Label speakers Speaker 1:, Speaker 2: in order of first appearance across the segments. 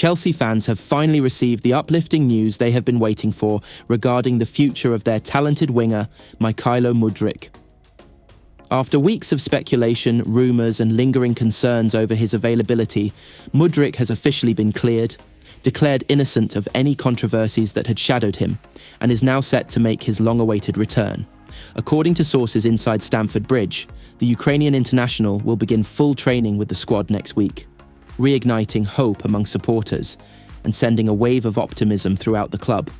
Speaker 1: Chelsea fans have finally received the uplifting news they have been waiting for regarding the future of their talented winger, Mykhailo Mudryk. After weeks of speculation, rumours and lingering concerns over his availability, Mudryk has officially been cleared, declared innocent of any controversies that had shadowed him, and is now set to make his long-awaited return. According to sources inside Stamford Bridge, the Ukrainian international will begin full training with the squad next week, reigniting hope among supporters and sending a wave of optimism throughout the club.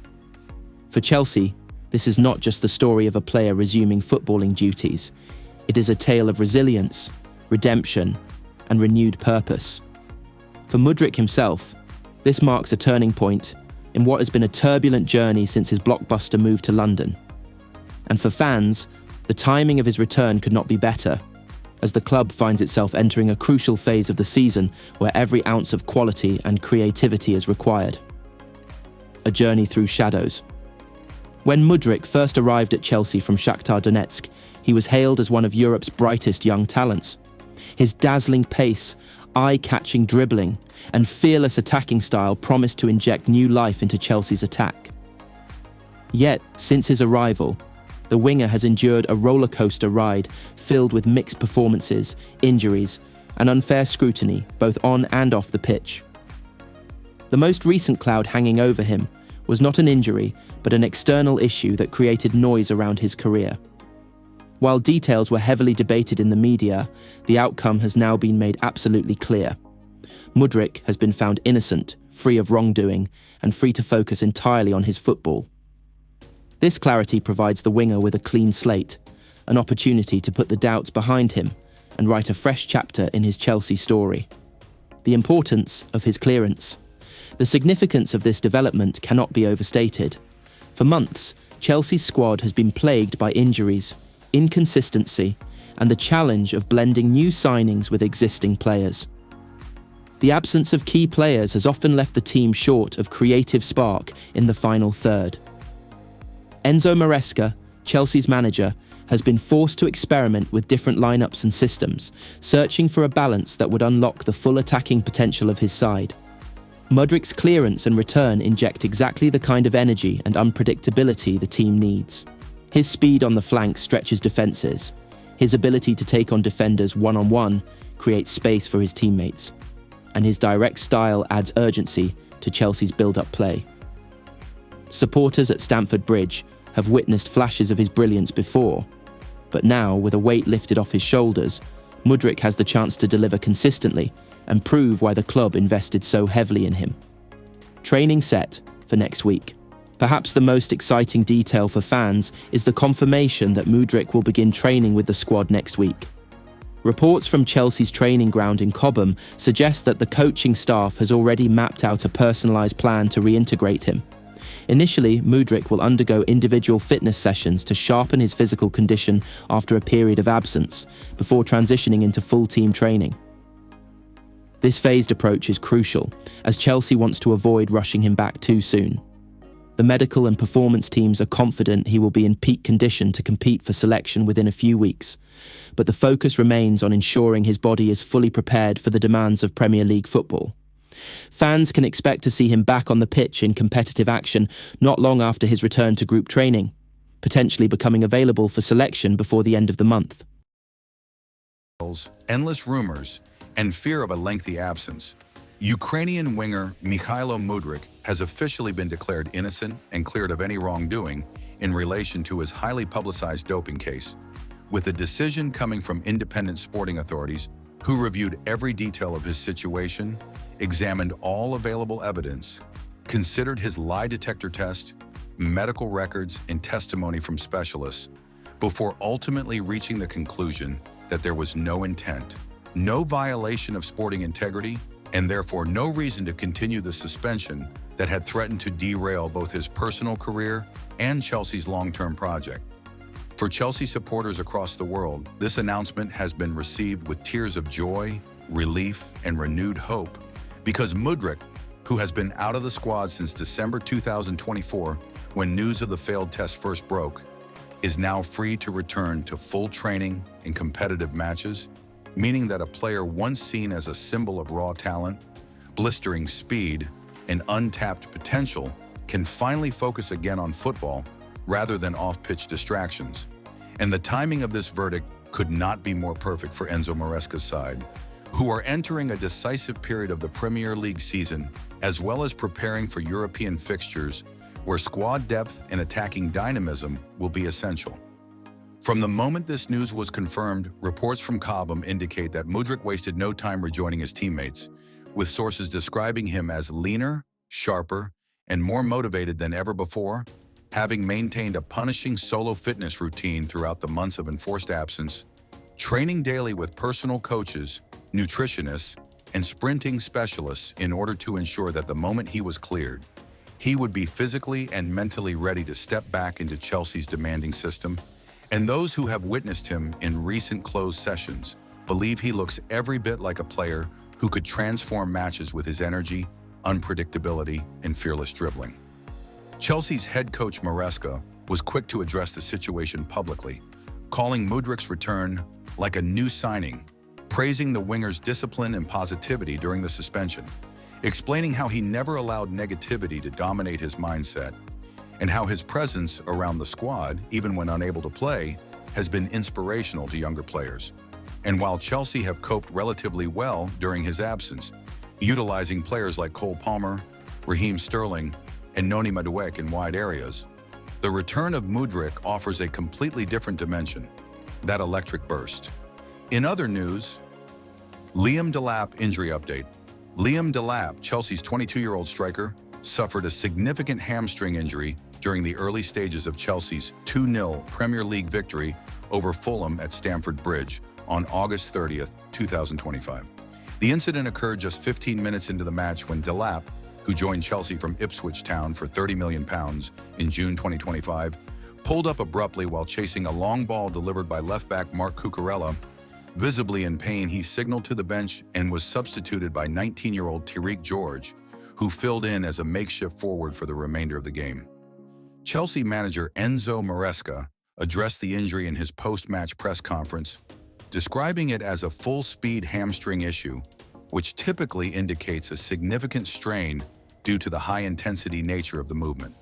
Speaker 1: For Chelsea, this is not just the story of a player resuming footballing duties. It is a tale of resilience, redemption, and renewed purpose. For Mudryk himself, this marks a turning point in what has been a turbulent journey since his blockbuster move to London. And for fans, the timing of his return could not be better, as the club finds itself entering a crucial phase of the season where every ounce of quality and creativity is required. A journey through shadows. When Mudryk first arrived at Chelsea from Shakhtar Donetsk, he was hailed as one of Europe's brightest young talents. His dazzling pace, eye-catching dribbling, and fearless attacking style promised to inject new life into Chelsea's attack. Yet, since his arrival, the winger has endured a rollercoaster ride filled with mixed performances, injuries, and unfair scrutiny, both on and off the pitch. The most recent cloud hanging over him was not an injury, but an external issue that created noise around his career. While details were heavily debated in the media, the outcome has now been made absolutely clear. Mudryk has been found innocent, free of wrongdoing, and free to focus entirely on his football. This clarity provides the winger with a clean slate, an opportunity to put the doubts behind him and write a fresh chapter in his Chelsea story. The importance of his clearance. The significance of this development cannot be overstated. For months, Chelsea's squad has been plagued by injuries, inconsistency, and the challenge of blending new signings with existing players. The absence of key players has often left the team short of creative spark in the final third. Enzo Maresca, Chelsea's manager, has been forced to experiment with different lineups and systems, searching for a balance that would unlock the full attacking potential of his side. Mudryk's clearance and return inject exactly the kind of energy and unpredictability the team needs. His speed on the flank stretches defences. His ability to take on defenders one-on-one creates space for his teammates. And his direct style adds urgency to Chelsea's build-up play. Supporters at Stamford Bridge have witnessed flashes of his brilliance before, but now, with a weight lifted off his shoulders, Mudryk has the chance to deliver consistently and prove why the club invested so heavily in him. Training set for next week. Perhaps the most exciting detail for fans is the confirmation that Mudryk will begin training with the squad next week. Reports from Chelsea's training ground in Cobham suggest that the coaching staff has already mapped out a personalised plan to reintegrate him. Initially, Mudryk will undergo individual fitness sessions to sharpen his physical condition after a period of absence, before transitioning into full team training. This phased approach is crucial, as Chelsea wants to avoid rushing him back too soon. The medical and performance teams are confident he will be in peak condition to compete for selection within a few weeks, but the focus remains on ensuring his body is fully prepared for the demands of Premier League football. Fans can expect to see him back on the pitch in competitive action not long after his return to group training, potentially becoming available for selection before the end of the month.
Speaker 2: Endless rumors and fear of a lengthy absence. Ukrainian winger Mykhailo Mudryk has officially been declared innocent and cleared of any wrongdoing in relation to his highly publicized doping case, with a decision coming from independent sporting authorities who reviewed every detail of his situation, examined all available evidence, considered his lie detector test, medical records, and testimony from specialists, before ultimately reaching the conclusion that there was no intent, no violation of sporting integrity, and therefore no reason to continue the suspension that had threatened to derail both his personal career and Chelsea's long-term project. For Chelsea supporters across the world, this announcement has been received with tears of joy, relief, and renewed hope, because Mudryk, who has been out of the squad since December 2024, when news of the failed test first broke, is now free to return to full training in competitive matches, meaning that a player once seen as a symbol of raw talent blistering speed, and untapped potential can finally focus again on football rather than off-pitch distractions. And the timing of this verdict could not be more perfect for Enzo Maresca's side, who are entering a decisive period of the Premier League season, as well as preparing for European fixtures where squad depth and attacking dynamism will be essential. From the moment this news was confirmed, reports from Cobham indicate that Mudryk wasted no time rejoining his teammates, with sources describing him as leaner, sharper, and more motivated than ever before, having maintained a punishing solo fitness routine throughout the months of enforced absence, training daily with personal coaches, nutritionists, and sprinting specialists in order to ensure that the moment he was cleared, he would be physically and mentally ready to step back into Chelsea's demanding system. And those who have witnessed him in recent closed sessions believe he looks every bit like a player who could transform matches with his energy, unpredictability, and fearless dribbling. Chelsea's head coach Maresca was quick to address the situation publicly, calling Mudryk's return like a new signing, praising the winger's discipline and positivity during the suspension, explaining how he never allowed negativity to dominate his mindset, and how his presence around the squad, even when unable to play, has been inspirational to younger players. And while Chelsea have coped relatively well during his absence, utilizing players like Cole Palmer, Raheem Sterling, and Noni Mudryk in wide areas, the return of Mudryk offers a completely different dimension, that electric burst. In other news, Liam Delap injury update. Liam Delap, Chelsea's 22-year-old striker, suffered a significant hamstring injury during the early stages of Chelsea's 2-0 Premier League victory over Fulham at Stamford Bridge on August 30th, 2025. The incident occurred just 15 minutes into the match when Delap, who joined Chelsea from Ipswich Town for £30 million in June 2025, pulled up abruptly while chasing a long ball delivered by left-back Marc Cucurella. Visibly in pain, he signaled to the bench and was substituted by 19-year-old Tariq George, who filled in as a makeshift forward for the remainder of the game. Chelsea manager Enzo Maresca addressed the injury in his post-match press conference, describing it as a full-speed hamstring issue, which typically indicates a significant strain due to the high-intensity nature of the movement.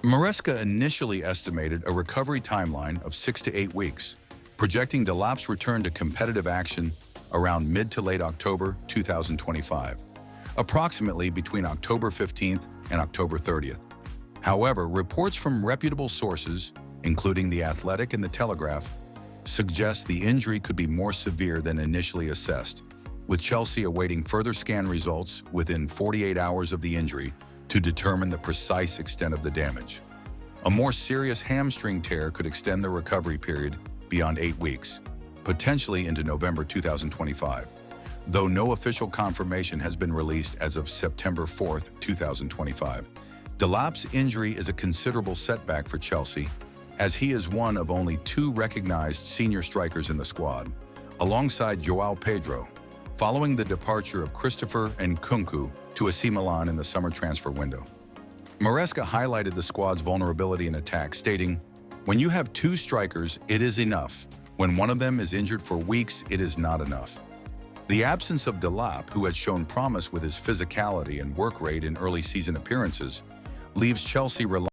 Speaker 2: Maresca initially estimated a recovery timeline of 6 to 8 weeks, projecting Delap's return to competitive action around mid to late October 2025, approximately between October 15th and October 30th. However, reports from reputable sources, including The Athletic and The Telegraph, suggest the injury could be more severe than initially assessed, with Chelsea awaiting further scan results within 48 hours of the injury to determine the precise extent of the damage. A more serious hamstring tear could extend the recovery period beyond 8 weeks, potentially into November 2025, though no official confirmation has been released as of September 4th, 2025. Delap's injury is a considerable setback for Chelsea, as he is one of only 2 recognized senior strikers in the squad, alongside João Pedro, following the departure of Christopher Nkunku to AC Milan in the summer transfer window. Maresca highlighted the squad's vulnerability in attack, stating, "When you have 2 strikers, it is enough. When one of them is injured for weeks, it is not enough." The absence of Delap, who had shown promise with his physicality and work rate in early season appearances, leaves Chelsea relying